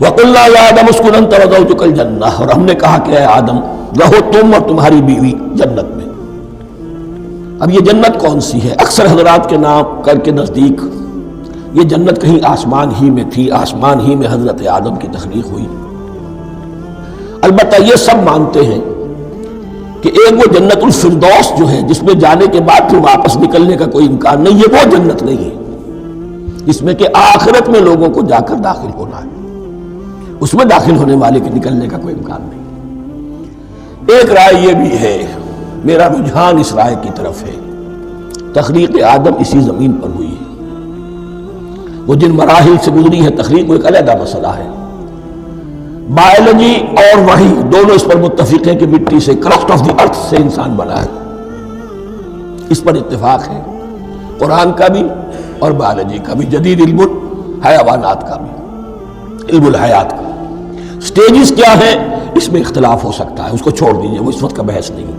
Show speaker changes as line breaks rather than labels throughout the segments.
وَقُلْنَا يَا آدَمُ اسْكُنْ أَنْتَ وَزَوْجُكَ الْجَنَّةَ، اور ہم نے کہا کہ اے آدم رہو تم اور تمہاری بیوی جنت میں۔ اب یہ جنت کون سی ہے؟ اکثر حضرات کے نام کر کے نزدیک یہ جنت کہیں آسمان ہی میں تھی، آسمان ہی میں حضرت آدم کی تخلیق ہوئی۔ البتہ یہ سب مانتے ہیں کہ ایک وہ جنت الفردوس جو ہے جس میں جانے کے بعد پھر واپس نکلنے کا کوئی امکان نہیں، یہ وہ جنت نہیں ہے جس میں کہ آخرت میں لوگوں کو جا کر داخل ہونا ہے، اس میں داخل ہونے والے کے نکلنے کا کوئی امکان نہیں۔ ایک رائے یہ بھی ہے، میرا رجحان اس رائے کی طرف ہے، تخلیق آدم اسی زمین پر ہوئی ہے۔ وہ جن مراحل سے گزری ہے تخلیق وہ ایک علیحدہ مسئلہ ہے۔ بایولوجی اور وحی دونوں اس پر متفق ہیں کہ مٹی سے، کرسٹ آف دی ارتھ سے انسان بنا ہے، اس پر اتفاق ہے، قرآن کا بھی اور بایولوجی کا بھی، جدید علم حیوانات کا بھی، علم الحیات کا۔ سٹیجز کیا ہیں اس میں اختلاف ہو سکتا ہے، اس کو چھوڑ دیجئے، وہ اس وقت کا بحث نہیں۔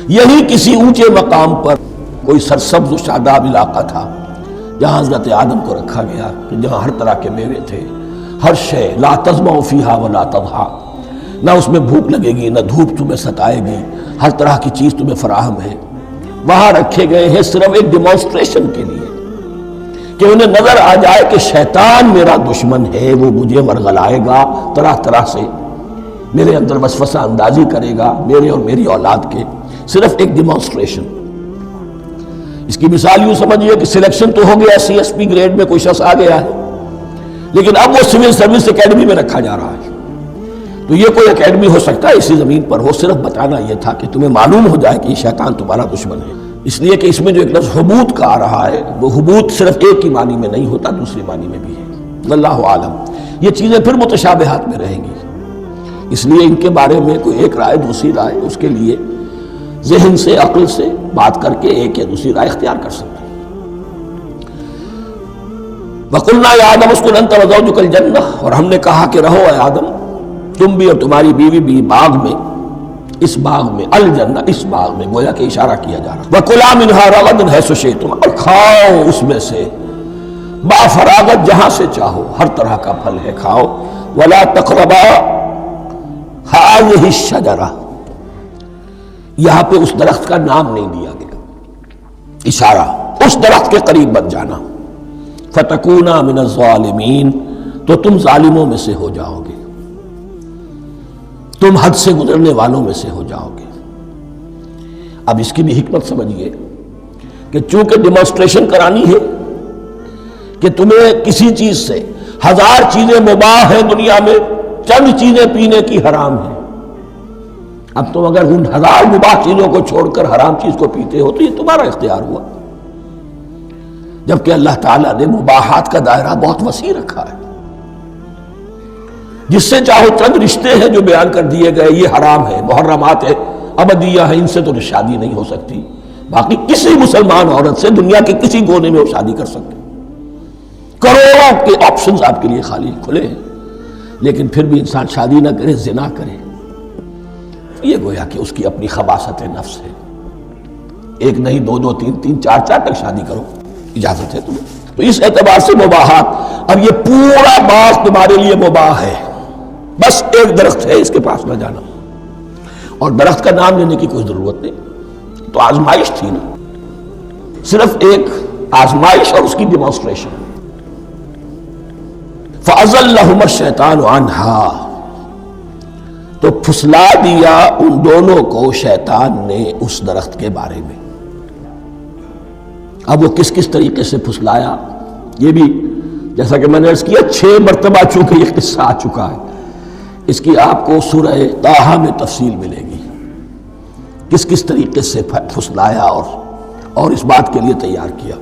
یہی کسی اونچے مقام پر کوئی سرسبز و شاداب علاقہ تھا جہاں حضرت آدم کو رکھا گیا، کہ جہاں ہر طرح کے میوے تھے، ہر شے، لا تظمأ فیہا ولا تضحیٰ، نہ اس میں بھوک لگے گی، نہ دھوپ تمہیں ستائے گی، ہر طرح کی چیز تمہیں فراہم ہے۔ وہاں رکھے گئے ہیں صرف ایک ڈیمانسٹریشن کے لیے کہ انہیں نظر آ جائے کہ شیطان میرا دشمن ہے، وہ مجھے ورغلائے گا، طرح طرح سے میرے اندر وسوسہ اندازی کرے گا، میرے اور میری اولاد کے، صرف ایک ڈیمانسٹریشن۔ اس کی مثال یوں سمجھیے کہ سلیکشن تو ہو گیا، سی ایس پی گریڈ میں کوئی شخص آ گیا ہے، لیکن اب وہ سول سروس اکیڈمی میں رکھا جا رہا ہے۔ تو یہ کوئی اکیڈمی ہو سکتا ہے اسی زمین پر ہو، صرف بتانا یہ تھا کہ تمہیں معلوم ہو جائے کہ یہ شیطان تمہارا دشمن ہے۔ اس لیے کہ اس میں جو ایک لفظ حبوط کا آ رہا ہے، وہ حبوط صرف ایک ہی معنی میں نہیں ہوتا، دوسری معنی میں بھی ہے۔ واللہ عالم، یہ چیزیں پھر متشابہات میں رہیں گی، اس لیے ان کے بارے میں کوئی ایک رائے دوسری رائے، اس کے لیے ذہن سے، عقل سے بات کر کے ایک یا دوسری رائے اختیار کر سکتے ہیں۔ وَقُلْنَا يَا آدَمُ اسْكُنْ أَنْتَ وَزَوْجُكَ الْجَنَّةَ، اور ہم نے کہا کہ رہو اے آدم تم بھی اور تمہاری بیوی بھی باغ میں، اس باغ میں، الجنہ اس باغ میں، گویا کہ اشارہ کیا جا رہا ہے۔ وَكُلَا مِنْهَا رَغَدًا حَيْثُ شِئْتُمْ، اور کھاؤ اس میں سے با فراغت جہاں سے چاہو، ہر طرح کا پھل ہے کھاؤ۔ وَلَا تَقْرَبَا هَٰذِهِ الشَّجَرَةَ، یہاں پہ اس درخت کا نام نہیں دیا گیا، اشارہ اس درخت کے قریب مت جانا۔ فَتَكُونَا مِنَ الظَّالِمِينَ، تو تم ظالموں میں سے ہو جاؤ گے، تم حد سے گزرنے والوں میں سے ہو جاؤ گے۔ اب اس کی بھی حکمت سمجھیے کہ چونکہ ڈیمانسٹریشن کرانی ہے کہ تمہیں کسی چیز سے، ہزار چیزیں مباح ہیں دنیا میں، چند چیزیں پینے کی حرام ہیں، اب تم اگر ان ہزار مباح چیزوں کو چھوڑ کر حرام چیز کو پیتے ہو تو یہ تمہارا اختیار ہوا، جبکہ اللہ تعالیٰ نے مباحات کا دائرہ بہت وسیع رکھا ہے۔ جس سے چاہو چند رشتے ہیں جو بیان کر دیے گئے، یہ حرام ہے، محرمات ہے، ابدیہ ہے، ان سے تو شادی نہیں ہو سکتی، باقی کسی مسلمان عورت سے دنیا کے کسی کونے میں وہ شادی کر سکتے، کروڑوں کے آپشنز آپ کے لیے خالی کھلے ہیں، لیکن پھر بھی انسان شادی نہ کرے، زنا کرے، یہ گویا کہ اس کی اپنی خباثت نفس ہے۔ ایک نہیں، دو دو، تین تین، چار چار تک شادی کرو، اجازت ہے تمہیں۔ تو اس اعتبار سے مباحات، اب یہ پورا باغ تمہارے لیے مباح ہے، بس ایک درخت ہے اس کے پاس نہ جانا، اور درخت کا نام لینے کی کوئی ضرورت نہیں، تو آزمائش تھی نا، صرف ایک آزمائش اور اس کی ڈیمانسٹریشن۔ فَأَزَلَّهُمَا الشَّيْطَانُ عَنْهَا، تو پھسلا دیا ان دونوں کو شیطان نے اس درخت کے بارے میں۔ اب وہ کس کس طریقے سے پھسلایا، یہ بھی جیسا کہ میں نے عرض کیا 6 مرتبہ چونکہ یہ قصہ آ چکا ہے، اس کی آپ کو سورہ طٰہٰ میں تفصیل ملے گی، کس کس طریقے سے پھسلایا اور اس بات کے لیے تیار کیا۔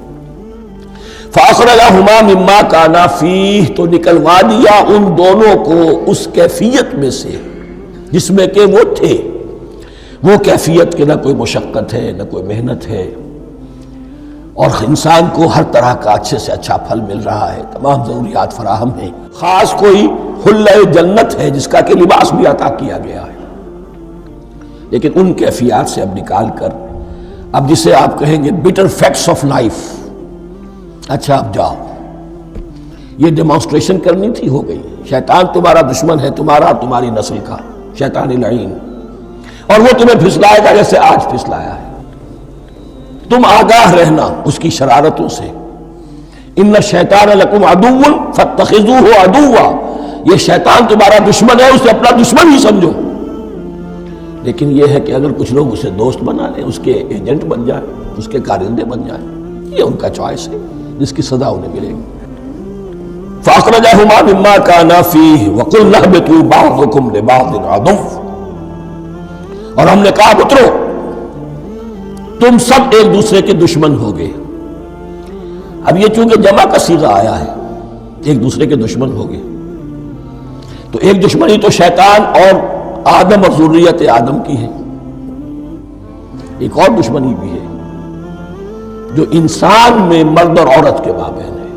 فَأَخْرَجَهُمَا مِمَّا كَانَا فِيهِ، تو نکلوا دیا ان دونوں کو اس کیفیت میں سے جس میں کہ وہ تھے، وہ کیفیت کہ نہ کوئی مشقت ہے، نہ کوئی محنت ہے، اور انسان کو ہر طرح کا اچھے سے اچھا پھل مل رہا ہے، تمام ضروریات فراہم ہیں، خاص کوئی حلہ جنت ہے جس کا کہ لباس بھی عطا کیا گیا ہے، لیکن ان کیفیات سے اب نکال کر، اب جسے آپ کہیں گے bitter facts of life، اچھا اب جاؤ، یہ ڈیمانسٹریشن کرنی تھی، ہو گئی۔ شیطان تمہارا دشمن ہے، تمہارا اور تمہاری نسل کا، شیطان لعین، اور وہ تمہیں پھسلائے گا جیسے آج پھسلایا ہے۔ تم آگاہ رہنا اس کی شرارتوں سے۔ ان الشیطان لکم عدو فاتخذوہ عدوا، یہ شیطان تمہارا دشمن ہے، اسے اپنا دشمن ہی سمجھو۔ لیکن یہ ہے کہ اگر کچھ لوگ اسے دوست بنا لیں، اس کے ایجنٹ بن جائیں، اس کے کارندے بن جائیں، یہ ان کا چوائس ہے جس کی سزا انہیں ملے گی۔ فَأَخْرَجَهُمَا مِمَّا كَانَا فِيهِ وَقُلْنَا اهْبِطُوا بَعْضُكُمْ لِبَعْضٍ عَدُوٌّ، اور ہم نے کہا اترو، تم سب ایک دوسرے کے دشمن ہو گئے۔ اب یہ چونکہ جمع کا صیغہ آیا ہے، ایک دوسرے کے دشمن ہو گئے، تو ایک دشمنی تو شیطان اور آدم اور ذریت آدم کی ہے، ایک اور دشمنی بھی ہے جو انسان میں مرد اور عورت کے مابین ہے۔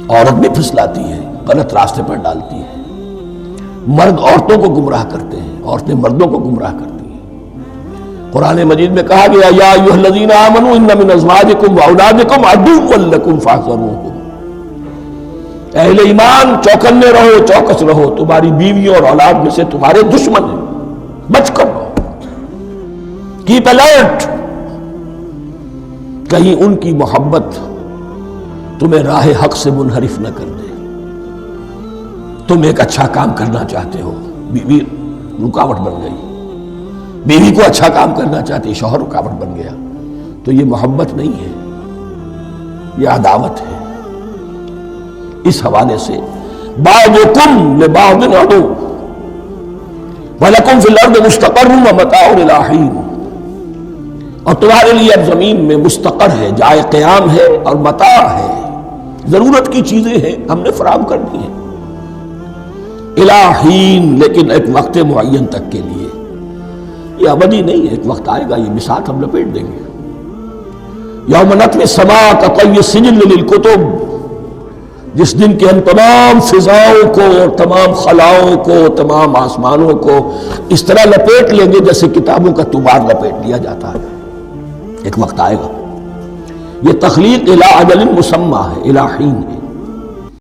عورت بھی پھسلاتی ہے، غلط راستے پر ڈالتی ہے، مرد عورتوں کو گمراہ کرتے ہیں، عورتیں مردوں کو گمراہ کرتی ہیں۔ قرآن مجید میں کہا گیا یا ایھا الذین آمنوا ان من ازواجکم واولادکم عدوا لکم فاحذروہم، اہل ایمان چوکنے رہو، چوکس رہو، تمہاری بیویوں اور اولاد میں سے تمہارے دشمن ہیں، بچ کر رہو، کیپ الرٹ، کہیں ان کی محبت تمہیں راہ حق سے منحرف نہ کر دے۔ تم ایک اچھا کام کرنا چاہتے ہو، بیوی رکاوٹ بن گئی، بیوی کو اچھا کام کرنا چاہتی، شوہر رکاوٹ بن گیا، تو یہ محبت نہیں ہے، یہ عداوت ہے۔ اس حوالے سے بعضکم لبعض عدو وَلَكُمْ فِي الْأَرْضِ مُسْتَقَرٌّ وَمَتَاعٌ إِلَىٰ حِينٍ، اور تمہارے لیے اب زمین میں مستقر ہے، جائے قیام ہے اور متاع ہے، ضرورت کی چیزیں ہیں ہم نے فراہم کر دی ہیں، اِلَىٰ حِين، لیکن ایک وقت معین تک کے لیے، یہ ابدی نہیں ہے، ایک وقت آئے گا یہ بساط ہم لپیٹ دیں گے۔ یوم نطوی السماء کطی السجل للکتب، جس دن کے ہم تمام فضاؤں کو، تمام خلاؤں کو، تمام آسمانوں کو اس طرح لپیٹ لیں گے جیسے کتابوں کا طوبار لپیٹ لیا جاتا ہے۔ ایک وقت آئے گا، یہ تخلیق الی اجل مسمى ہے، الی حین